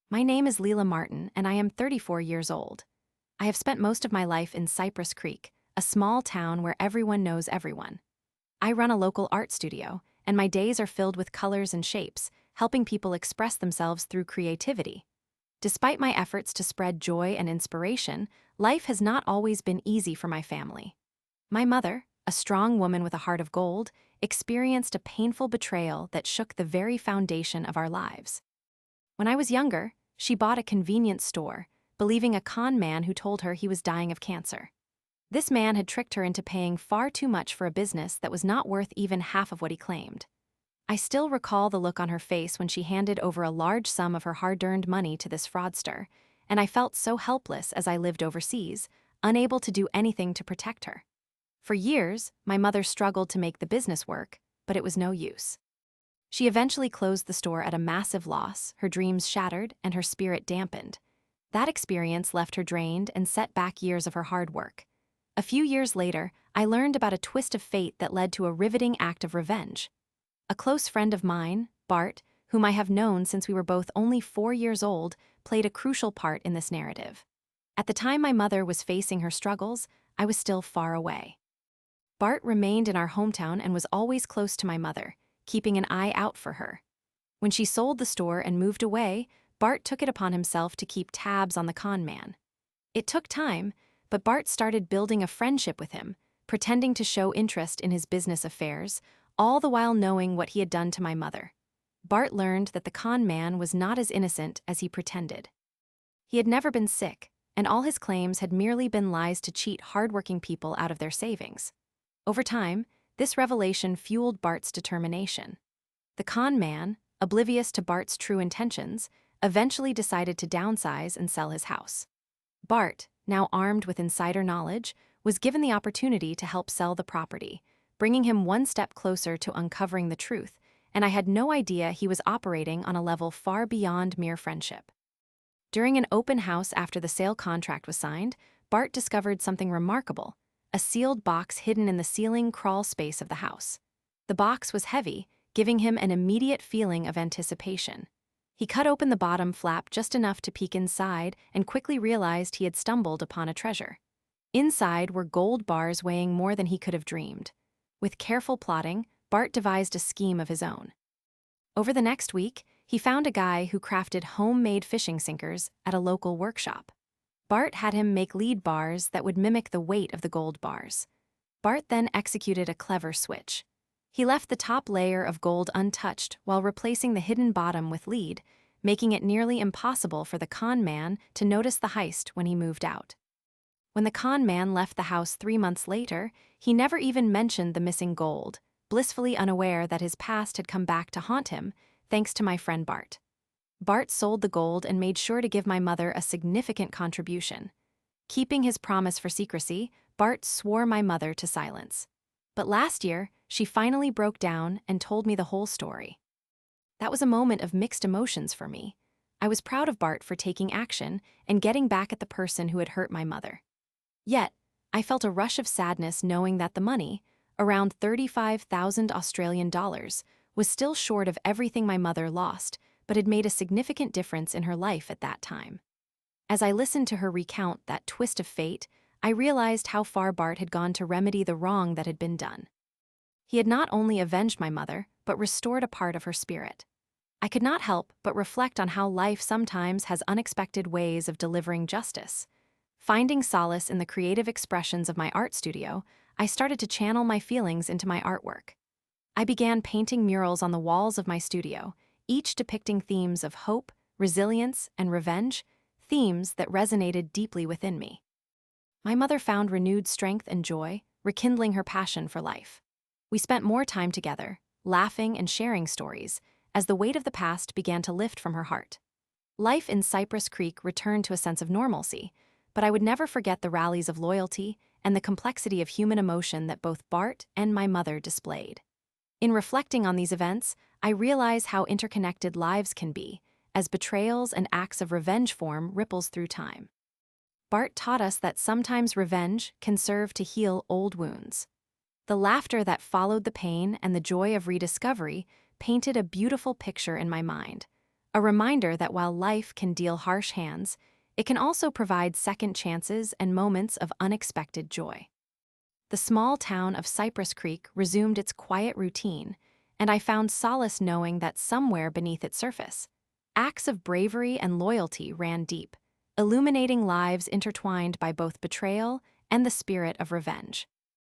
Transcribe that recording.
My name is Lila Martin, and I am 34 years old. I have spent most of my life in Cypress Creek, a small town where everyone knows everyone. I run a local art studio, and my days are filled with colors and shapes, helping people express themselves through creativity. Despite my efforts to spread joy and inspiration, life has not always been easy for my family. My mother, a strong woman with a heart of gold, experienced a painful betrayal that shook the very foundation of our lives. When I was younger, she bought a convenience store, believing a con man who told her he was dying of cancer. This man had tricked her into paying far too much for a business that was not worth even half of what he claimed. I still recall the look on her face when she handed over a large sum of her hard-earned money to this fraudster, and I felt so helpless as I lived overseas, unable to do anything to protect her. For years, my mother struggled to make the business work, but it was no use. She eventually closed the store at a massive loss, her dreams shattered, and her spirit dampened. That experience left her drained and set back years of her hard work. A few years later, I learned about a twist of fate that led to a riveting act of revenge. A close friend of mine, Bart, whom I have known since we were both only 4 years old, played a crucial part in this narrative. At the time my mother was facing her struggles, I was still far away. Bart remained in our hometown and was always close to my mother, keeping an eye out for her. When she sold the store and moved away, Bart took it upon himself to keep tabs on the con man. It took time, but Bart started building a friendship with him, pretending to show interest in his business affairs, all the while knowing what he had done to my mother. Bart learned that the con man was not as innocent as he pretended. He had never been sick, and all his claims had merely been lies to cheat hardworking people out of their savings. Over time, this revelation fueled Bart's determination. The con man, oblivious to Bart's true intentions, eventually decided to downsize and sell his house. Bart, now armed with insider knowledge, was given the opportunity to help sell the property, bringing him one step closer to uncovering the truth, and I had no idea he was operating on a level far beyond mere friendship. During an open house after the sale contract was signed, Bart discovered something remarkable: a sealed box hidden in the ceiling crawl space of the house. The box was heavy, giving him an immediate feeling of anticipation. He cut open the bottom flap just enough to peek inside and quickly realized he had stumbled upon a treasure. Inside were gold bars weighing more than he could have dreamed. With careful plotting, Bart devised a scheme of his own. Over the next week, he found a guy who crafted homemade fishing sinkers at a local workshop. Bart had him make lead bars that would mimic the weight of the gold bars. Bart then executed a clever switch. He left the top layer of gold untouched while replacing the hidden bottom with lead, making it nearly impossible for the con man to notice the heist when he moved out. When the con man left the house 3 months later, he never even mentioned the missing gold, blissfully unaware that his past had come back to haunt him, thanks to my friend Bart. Bart sold the gold and made sure to give my mother a significant contribution. Keeping his promise for secrecy, Bart swore my mother to silence. But last year, she finally broke down and told me the whole story. That was a moment of mixed emotions for me. I was proud of Bart for taking action and getting back at the person who had hurt my mother. Yet, I felt a rush of sadness knowing that the money, around 35,000 Australian dollars, was still short of everything my mother lost, but had made a significant difference in her life at that time. As I listened to her recount that twist of fate, I realized how far Bart had gone to remedy the wrong that had been done. He had not only avenged my mother, but restored a part of her spirit. I could not help but reflect on how life sometimes has unexpected ways of delivering justice. Finding solace in the creative expressions of my art studio, I started to channel my feelings into my artwork. I began painting murals on the walls of my studio, each depicting themes of hope, resilience, and revenge, themes that resonated deeply within me. My mother found renewed strength and joy, rekindling her passion for life. We spent more time together, laughing and sharing stories, as the weight of the past began to lift from her heart. Life in Cypress Creek returned to a sense of normalcy, but I would never forget the rallies of loyalty and the complexity of human emotion that both Bart and my mother displayed. In reflecting on these events, I realize how interconnected lives can be, as betrayals and acts of revenge form ripples through time. Bart taught us that sometimes revenge can serve to heal old wounds. The laughter that followed the pain and the joy of rediscovery painted a beautiful picture in my mind, a reminder that while life can deal harsh hands, it can also provide second chances and moments of unexpected joy. The small town of Cypress Creek resumed its quiet routine, and I found solace knowing that somewhere beneath its surface, acts of bravery and loyalty ran deep, illuminating lives intertwined by both betrayal and the spirit of revenge.